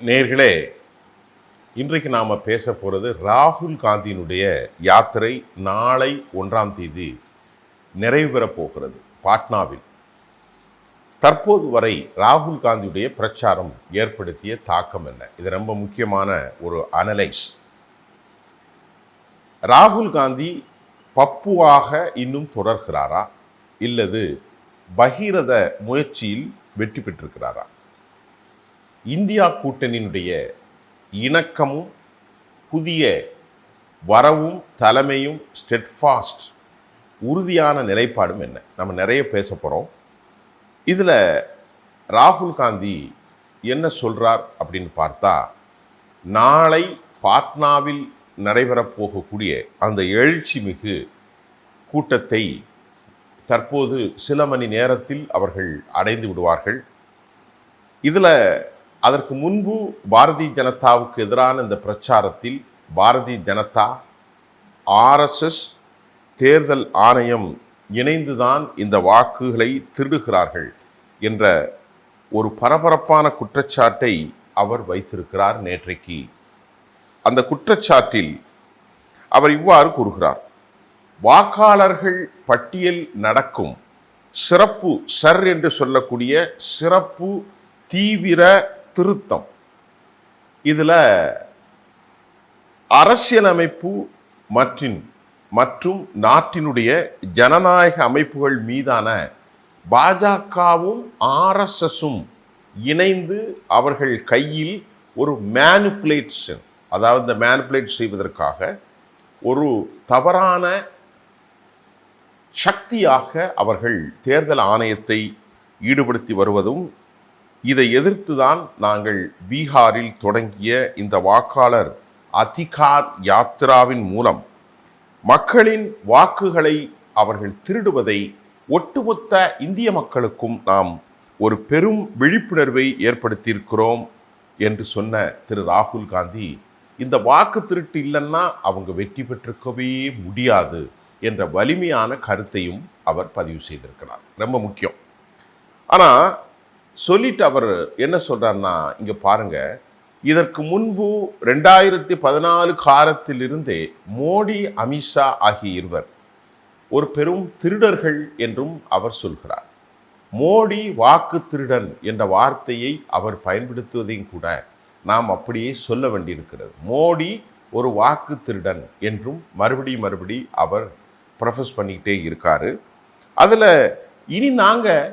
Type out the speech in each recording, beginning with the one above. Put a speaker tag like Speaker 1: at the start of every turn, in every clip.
Speaker 1: நேர்களே, இன்றைக்கு நாம் பேச போகிறது ராகுல் காந்தியினுடைய யாத்திரை நாளை 1ஆம் தேதி நிறைவு பெறப் போகிறது பாட்னாவில். தற்போது வரை ராகுல் காந்தியுடைய பிரச்சாரம் ஏற்படுத்திய தாக்கம் என்ன? இது ரொம்ப முக்கியமான ஒரு அனலைஸ். ராகுல் காந்தி பப்புவாக இன்னும் தொடர்கிறாரா இல்லது பகீரத முயற்சியில் வெற்றி பெற்றிருக்கிறாரா? இந்தியா கூட்டணியினுடைய இணக்கமும் புதிய வரவும் தலைமையும் ஸ்டெட்ஃபாஸ்ட் உறுதியான நிலைப்பாடும் என்ன? நம்ம நிறைய பேச போகிறோம். இதில் ராகுல் காந்தி என்ன சொல்கிறார் அப்படின்னு பார்த்தா, நாளை பாட்னாவில் நடைபெறப் போகக்கூடிய அந்த எழுச்சி மிகு கூட்டத்தை தற்போது சில மணி நேரத்தில் அவர்கள் அடைந்து விடுவார்கள். இதில் அதற்கு முன்பு பாரதிய ஜனதாவுக்கு எதிரான இந்த பிரச்சாரத்தில் பாரதிய ஜனதா, ஆர்எஸ்எஸ், தேர்தல் ஆணையம் இணைந்துதான் இந்த வாக்குகளை திருடுகிறார்கள் என்ற ஒரு பரபரப்பான குற்றச்சாட்டை அவர் வைத்திருக்கிறார் நேற்றைக்கு. அந்த குற்றச்சாட்டில் அவர் இவ்வாறு கூறுகிறார்: வாக்காளர்கள் பட்டியல் நடக்கும் சிறப்பு சர் என்று சொல்லக்கூடிய சிறப்பு தீவிர திருத்தம், இதில் அரசியலமைப்பு மற்றும் நாட்டினுடைய ஜனநாயக அமைப்புகள் மீதான பாஜகவும் ஆர்எஸ்எஸும் இணைந்து அவர்கள் கையில் ஒரு மேனிப்புலேஷன், அதாவது இந்த மேனிப்புலேட் செய்வதற்காக ஒரு தவறான சக்தியாக அவர்கள் தேர்தல் ஆணையத்தை ஈடுபடுத்தி வருவதும், இதை எதிர்த்துதான் நாங்கள் பீகாரில் தொடங்கிய இந்த வாக்காளர் அதிகார் யாத்திராவின் மூலம் மக்களின் வாக்குகளை அவர்கள் திருடுவதை ஒட்டுமொத்த இந்திய மக்களுக்கும் நாம் ஒரு பெரும் விழிப்புணர்வை ஏற்படுத்தியிருக்கிறோம் என்று சொன்ன திரு ராகுல் காந்தி, இந்த வாக்கு திருட்டு இல்லைன்னா அவங்க வெற்றி பெற்றிருக்கவே முடியாது என்ற வலிமையான கருத்தையும் அவர் பதிவு செய்திருக்கிறார். ரொம்ப முக்கியம். ஆனால் சொல்லிட்டு அவர் என்ன சொல்றாருன்னா, இங்க பாருங்க, இதற்கு முன்பு 2014 காலத்திலிருந்தே மோடி, அமித்ஷா ஆகிய இருவர் ஒரு பெரும் திருடர்கள் என்றும் அவர் சொல்கிறார். மோடி வாக்கு திருடன் என்ற வார்த்தையை அவர் பயன்படுத்துவதையும் கூட நாம் அப்படியே சொல்ல வேண்டியிருக்கிறது. மோடி ஒரு வாக்கு திருடன் என்றும் மறுபடி அவர் ப்ரொஃபஸ் பண்ணிக்கிட்டே இருக்காரு. அதில் இனி நாங்கள்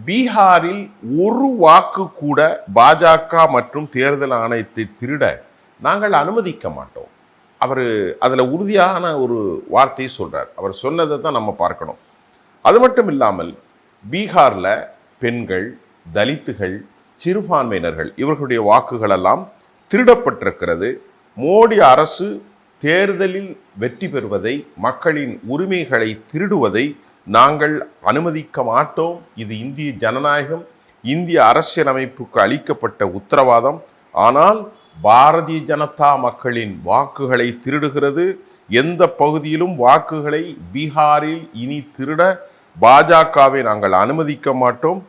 Speaker 1: பீகாரில் ஒரு வாக்கு கூட பாஜக மற்றும் தேர்தல் ஆணையத்தை திருட நாங்கள் அனுமதிக்க மாட்டோம். அவர் அதில் உறுதியான ஒரு வார்த்தையை சொல்கிறார். அவர் சொன்னதை தான் நம்ம பார்க்கணும். அது மட்டும் இல்லாமல் பீகாரில் பெண்கள், தலித்துகள், சிறுபான்மையினர்கள் இவர்களுடைய வாக்குகளெல்லாம் திருடப்பட்டிருக்கிறது. மோடி அரசு தேர்தலில் வெற்றி பெறுவதை, மக்களின் உரிமைகளை திருடுவதை நாங்கள் அனுமதிக்க மாட்டோம். இது இந்திய ஜனநாயகம், இந்திய அரசியலமைப்புக்கு அளிக்கப்பட்ட உத்தரவாதம். ஆனால் பாரதிய ஜனதா மக்களின் வாக்குகளை திருடுகிறது. எந்த பகுதியிலும் வாக்குகளை பீகாரில் இனி திருட பாஜகவை நாங்கள் அனுமதிக்க மாட்டோம்.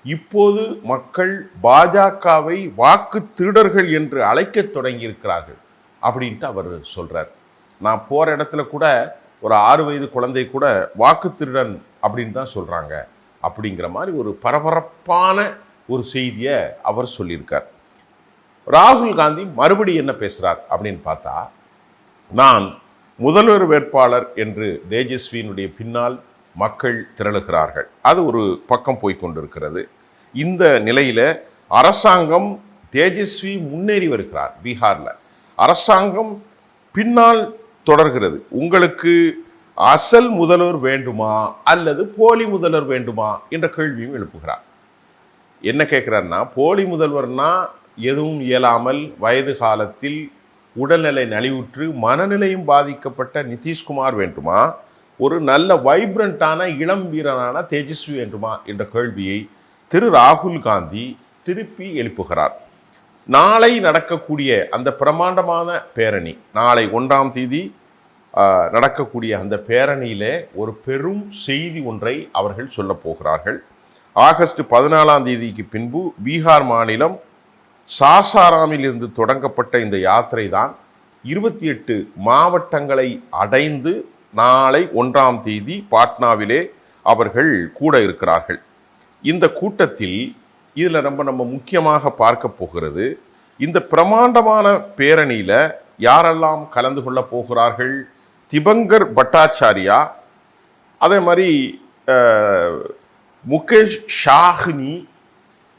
Speaker 1: இப்போது மக்கள் பாஜகவை வாக்கு திருடர்கள் என்று அழைக்க தொடங்கியிருக்கிறார்கள் அப்படின்ட்டு அவர் சொல்றார். நான் போற இடத்துல கூட ஒரு 6 வயது குழந்தை கூட வாக்கு திருடன் அப்படின்னு தான் சொல்றாங்க அப்படிங்கிற மாதிரி ஒரு பரபரப்பான ஒரு செய்தியை அவர் சொல்லியிருக்கார். ராகுல் காந்தி மறுபடி என்ன பேசுறார் அப்படின்னு பார்த்தா, நான் முதல்வர் வேட்பாளர் என்று தேஜஸ்வியினுடைய பின்னால் மக்கள் திரளுகிறார்கள். அது ஒரு பக்கம் போய்கொண்டிருக்கிறது. இந்த நிலையில அரசாங்கம், தேஜஸ்வி முன்னேறி வருகிறார் பீகாரில், அரசாங்கம் பின்னால் தொடர்கிறது. உங்களுக்கு அசல் முதல்வர் வேண்டுமா அல்லது போலி முதல்வர் வேண்டுமா என்ற கேள்வியும் எழுப்புகிறார். என்ன கேட்கிறார்னா, போலி முதல்வர்னா எதுவும் இயலாமல் வயது காலத்தில் உடல்நிலை நலிவுற்று மனநிலையும் பாதிக்கப்பட்ட நிதிஷ்குமார் வேண்டுமா, ஒரு நல்ல வைப்ரண்டான இளம் வீரனான தேஜஸ்வி வேண்டுமா என்ற கேள்வியை திரு ராகுல் காந்தி திருப்பி எழுப்புகிறார். நாளை நடக்கக்கூடிய அந்த பிரமாண்டமான பேரணி, நாளை 1ஆம் தேதி நடக்கக்கூடிய அந்த பேரணியிலே ஒரு பெரும் செய்தி ஒன்றை அவர்கள் சொல்ல போகிறார்கள். ஆகஸ்ட் 14ஆம் தேதிக்கு பின்பு பீகார் மாநிலம் சாசாராமில் இருந்து தொடங்கப்பட்ட இந்த யாத்திரை தான் 28 மாவட்டங்களை அடைந்து நாளை 1ஆம் தேதி பாட்னாவிலே அவர்கள் கூட இருக்கிறார்கள். இந்த கூட்டத்தில் இதில் நம்ம முக்கியமாக பார்க்க போகிறது, இந்த பிரமாண்டமான பேரணியில் யாரெல்லாம் கலந்து கொள்ள போகிறார்கள்? திபங்கர் பட்டாச்சாரியா, அதே மாதிரி முகேஷ் ஷாஹ்னி,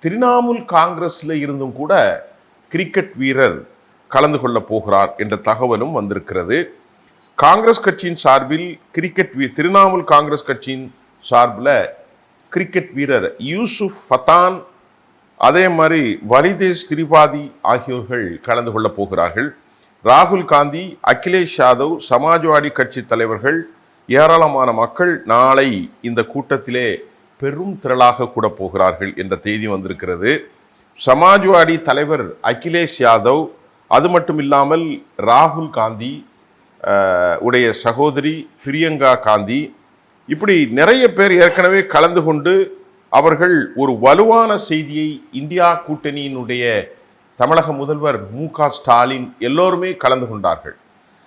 Speaker 1: திரிணாமுல் காங்கிரஸில் இருந்தும் கூட கிரிக்கெட் வீரர் கலந்து கொள்ள போகிறார் என்ற தகவலும் வந்திருக்கிறது. காங்கிரஸ் கட்சியின் சார்பில் திரிணாமுல் காங்கிரஸ் கட்சியின் சார்பில் கிரிக்கெட் வீரர் யூசுப் ஃபதான், அதே மாதிரி வலிதேஷ் திரிபாதி ஆகியோர்கள் கலந்து கொள்ள போகிறார்கள். ராகுல் காந்தி, அகிலேஷ் யாதவ், சமாஜ்வாடி கட்சி தலைவர்கள், ஏராளமான மக்கள் நாளை இந்த கூட்டத்திலே பெரும் திரளாக கூட போகிறார்கள் என்ற செய்தி வந்திருக்கிறது. சமாஜ்வாடி தலைவர் அகிலேஷ் யாதவ், அது மட்டும் இல்லாமல் ராகுல் காந்தி உடைய சகோதரி பிரியங்கா காந்தி, இப்படி நிறைய பேர் ஏற்கனவே கலந்து கொண்டு அவர்கள் ஒரு வலுவான செய்தியை இந்தியா கூட்டணியினுடைய தமிழக முதல்வர் மு.க. ஸ்டாலின் எல்லோருமே கலந்து கொண்டார்கள்.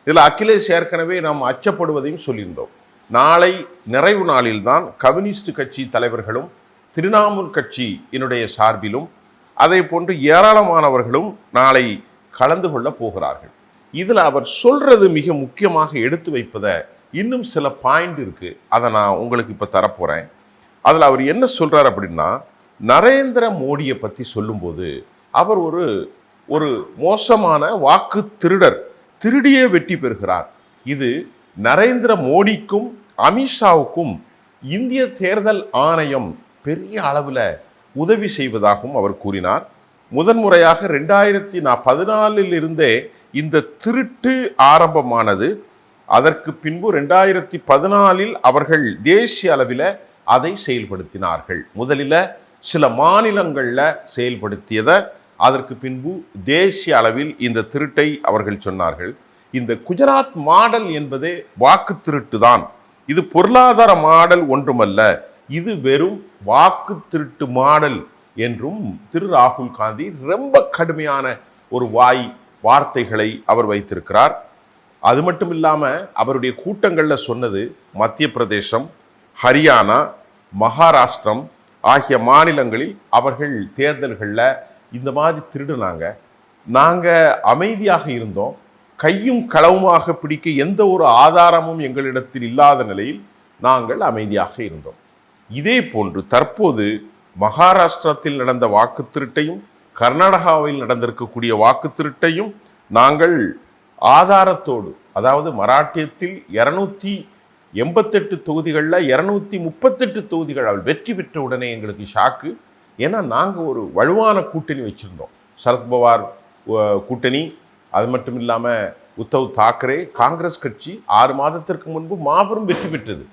Speaker 1: இதில் அகிலேஷ் ஏற்கனவே நாம் அச்சப்படுவதையும் சொல்லியிருந்தோம். நாளை நிறைவு நாளில்தான் கம்யூனிஸ்ட் கட்சி தலைவர்களும் திரிணாமுல் கட்சியினுடைய சார்பிலும் அதே போன்று ஏராளமானவர்களும் நாளை கலந்து கொள்ள போகிறார்கள். இதில் அவர் சொல்றது மிக முக்கியமாக எடுத்து வைப்பதை இன்னும் சில பாயிண்ட் இருக்கு, அதை நான் உங்களுக்கு இப்போ தரப்போறேன். அதில் அவர் என்ன சொல்றார் அப்படின்னா, நரேந்திர மோடியை பற்றி சொல்லும்போது அவர் ஒரு மோசமான வாக்கு திருடர், திருடியே வெற்றி பெறுகிறார். இது நரேந்திர மோடிக்கும் அமித்ஷாவுக்கும் இந்திய தேர்தல் ஆணையம் பெரிய அளவில் உதவி செய்வதாகவும் அவர் கூறினார். முதன்முறையாக 2014 இருந்தே இந்த திருட்டு ஆரம்பமானது. அதற்கு பின்பு 2014 அவர்கள் தேசிய அளவில் அதை செயல்படுத்தினார்கள். முதலில் சில மாநிலங்களில் செயல்படுத்தியதை, அதற்கு பின்பு தேசிய அளவில் இந்த திருட்டை அவர்கள் சொன்னார்கள். இந்த குஜராத் மாடல் என்பதே வாக்கு திருட்டு தான். இது பொருளாதார மாடல் ஒன்றுமல்ல, இது வெறும் வாக்கு திருட்டு மாடல் என்றும் திரு ராகுல் காந்தி ரொம்ப கடுமையான ஒரு வார்த்தைகளை அவர் வைத்திருக்கிறார். அது மட்டும் இல்லாமல் அவருடைய கூட்டங்களில் சொன்னது, மத்திய பிரதேசம், ஹரியானா, மகாராஷ்டிரம் ஆகிய மாநிலங்களில் அவர்கள் தேர்தல்களில் இந்த மாதிரி திருடுனாங்க, நாங்கள் அமைதியாக இருந்தோம், கையும் களவுமாக பிடிக்க எந்த ஒரு ஆதாரமும் எங்களிடத்தில் இல்லாத நிலையில் நாங்கள் அமைதியாக இருந்தோம். இதே போன்று தற்போது மகாராஷ்டிரத்தில் நடந்த வாக்கு திருட்டையும் கர்நாடகாவில் நடந்திருக்கக்கூடிய வாக்கு திருட்டையும் நாங்கள் ஆதாரத்தோடு, அதாவது மராட்டியத்தில் 288 தொகுதிகளில் 238 தொகுதிகள் அவள் வெற்றி பெற்ற உடனே எங்களுக்கு ஷாக்கு. ஏன்னா நாங்கள் ஒரு வலுவான கூட்டணி வச்சுருந்தோம். சரத்பவார் கூட்டணி, அது மட்டும் இல்லாமல் உத்தவ் தாக்கரே காங்கிரஸ் கட்சி 6 மாதத்திற்கு முன்பு மாபெரும் வெற்றி பெற்றது.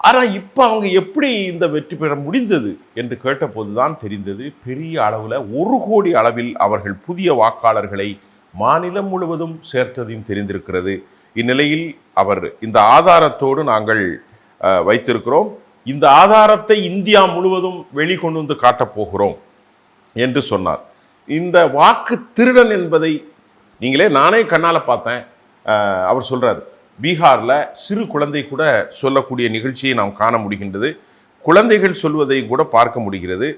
Speaker 1: ஆனால் இப்போ அவங்க எப்படி இந்த வெற்றி பெற முடிந்தது என்று கேட்டபோது தான் தெரிந்தது, பெரிய அளவில் 1 கோடி அளவில் அவர்கள் புதிய வாக்காளர்களை மாநிலம் முழுவதும் சேர்த்ததையும் தெரிந்திருக்கிறது. இந்நிலையில் அவர் இந்த ஆதாரத்தோடு நாங்கள் வைத்திருக்கிறோம், இந்த ஆதாரத்தை இந்தியா முழுவதும் வெளிக்கொண்டு வந்து காட்டப் போகிறோம் என்று சொன்னார். இந்த வாக்கு திருடன் என்பதை நீங்களே நானே கண்ணால் பார்த்தேன். அவர் சொல்றார், பீகாரில் சிறு குழந்தை கூட சொல்லக்கூடிய நிகழ்ச்சியை நாம் காண முடிகின்றது. குழந்தைகள் சொல்வதை கூட பார்க்க முடிகிறது.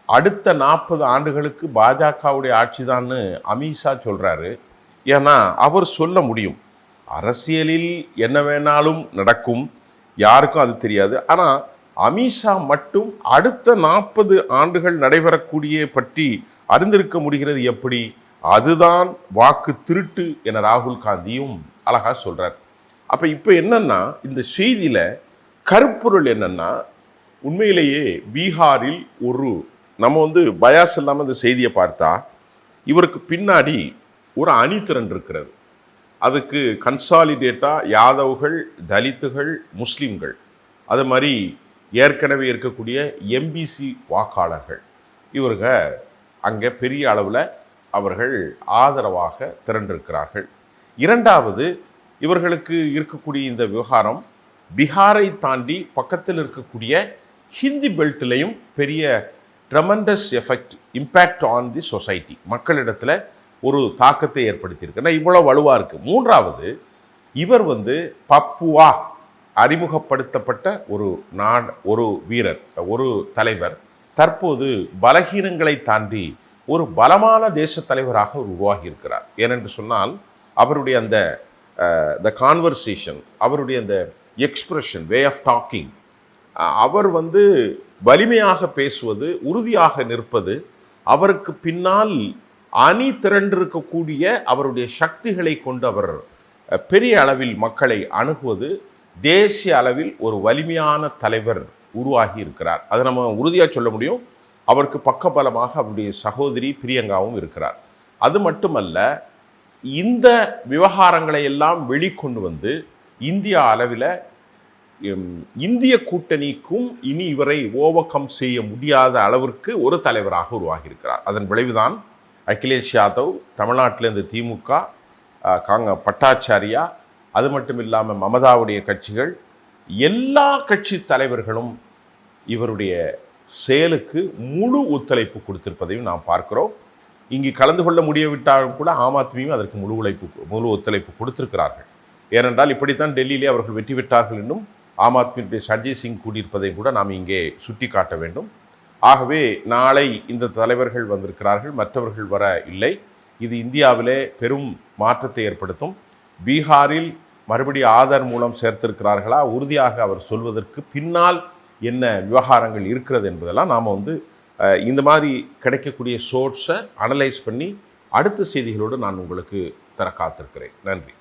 Speaker 1: அடுத்த 40 ஆண்டுகளுக்கு பாஜகவுடைய ஆட்சி தான்னு அமித்ஷா சொல்றாரு. ஏன்னா அவர் சொல்ல முடியும், அரசியலில் என்ன வேணாலும் நடக்கும், யாருக்கும் அது தெரியாது. ஆனால் அமித்ஷா மட்டும் அடுத்த 40 ஆண்டுகள் நடைபெறக்கூடிய பற்றி அறிந்திருக்க முடிகிறது எப்படி? அதுதான் வாக்கு திருட்டு என ராகுல் காந்தியும் அழகா சொல்றார். அப்ப இப்ப என்னன்னா, இந்த செய்தியில கருப்பொருள் என்னன்னா, உண்மையிலேயே பீகாரில் நம்ம பயாஸ் இல்லாமல் இந்த செய்தியை பார்த்தா இவருக்கு பின்னாடி ஒரு அணிதிரண்டு இருக்கிறது. அதுக்கு கன்சாலிடேட்டா யாதவ்கள், தலித்துகள், முஸ்லீம்கள், அது மாதிரி ஏற்கனவே இருக்கக்கூடிய எம்பிசி வாக்காளர்கள், இவங்க அங்கே பெரிய அளவில் அவர்கள் ஆதரவாக திரண்டிருக்கிறார்கள். இரண்டாவது, இவர்களுக்கு இருக்கக்கூடிய இந்த விவகாரம் பீகாரை தாண்டி பக்கத்தில் இருக்கக்கூடிய ஹிந்தி பெல்ட்லையும் பெரிய tremendous effect impact on the society, மக்களிடத்தில் ஒரு தாக்கத்தை ஏற்படுத்தியிருக்கு. இவ்வளோ வலுவாக இருக்குது. மூன்றாவது, இவர் பப்புவா அறிமுகப்படுத்தப்பட்ட ஒரு வீரர், ஒரு தலைவர், தற்போது பலகீனங்களை தாண்டி ஒரு பலமான தேச தலைவராக உருவாகி இருக்கிறார். ஏனென்று சொன்னால் அவருடைய அந்த கான்வர்சேஷன், அவருடைய அந்த எக்ஸ்பிரஷன், வே ஆஃப் டாக்கிங், அவர் வலிமையாக பேசுவது, உறுதியாக நிற்பது, அவருக்கு பின்னால் அணி திரண்டிருக்கக்கூடிய அவருடைய சக்திகளை கொண்டு அவர் பெரிய அளவில் மக்களை அணுகுவது, தேசிய அளவில் ஒரு வலிமையான தலைவர் உருவாகி இருக்கிறார். அதை நம்ம உறுதியாக சொல்ல முடியும். அவருக்கு பக்கபலமாக அவருடைய சகோதரி பிரியங்காவும் இருக்கிறார். அது மட்டுமல்ல, இந்த விவகாரங்களை எல்லாம் வெளிக்கொண்டு இந்தியா அளவில் இந்திய கூட்டணிக்கும் இனி இவரை ஓவர்கம் செய்ய முடியாத அளவிற்கு ஒரு தலைவராக உருவாகியிருக்கிறார். அதன் விளைவுதான் அகிலேஷ் யாதவ், தமிழ்நாட்டிலேருந்து திமுக, பட்டாச்சாரியா, அது மட்டும் இல்லாமல் மமதாவுடைய கட்சிகள், எல்லா கட்சி தலைவர்களும் இவருடைய செயலுக்கு முழு ஒத்துழைப்பு கொடுத்திருப்பதையும் நாம் பார்க்கிறோம். இங்கு கலந்து கொள்ள முடியவிட்டாலும் கூட ஆம் ஆத்மியும் அதற்கு முழு ஒத்துழைப்பு கொடுத்திருக்கிறார்கள். ஏனென்றால் இப்படித்தான் டெல்லியிலே அவர்கள் வெற்றி பெற்றார்கள் என்றும் ஆம் ஆத்மியுடைய சஞ்சய் சிங் கூடியிருப்பதை கூட நாம் இங்கே சுட்டி காட்ட வேண்டும். ஆகவே நாளை இந்த தலைவர்கள் வந்திருக்கிறார்கள், மற்றவர்கள் வர இல்லை. இது இந்தியாவிலே பெரும் மாற்றத்தை ஏற்படுத்தும். பீகாரில் மறுபடியும் ஆதார் மூலம் சேர்த்திருக்கிறார்களா, உறுதியாக அவர் சொல்வதற்கு பின்னால் என்ன விவகாரங்கள் இருக்கிறது என்பதெல்லாம் நாம் இந்த மாதிரி கிடைக்கக்கூடிய சோர்ஸை அனலைஸ் பண்ணி அடுத்த செய்திகளோடு நான் உங்களுக்கு தர காத்திருக்கிறேன். நன்றி.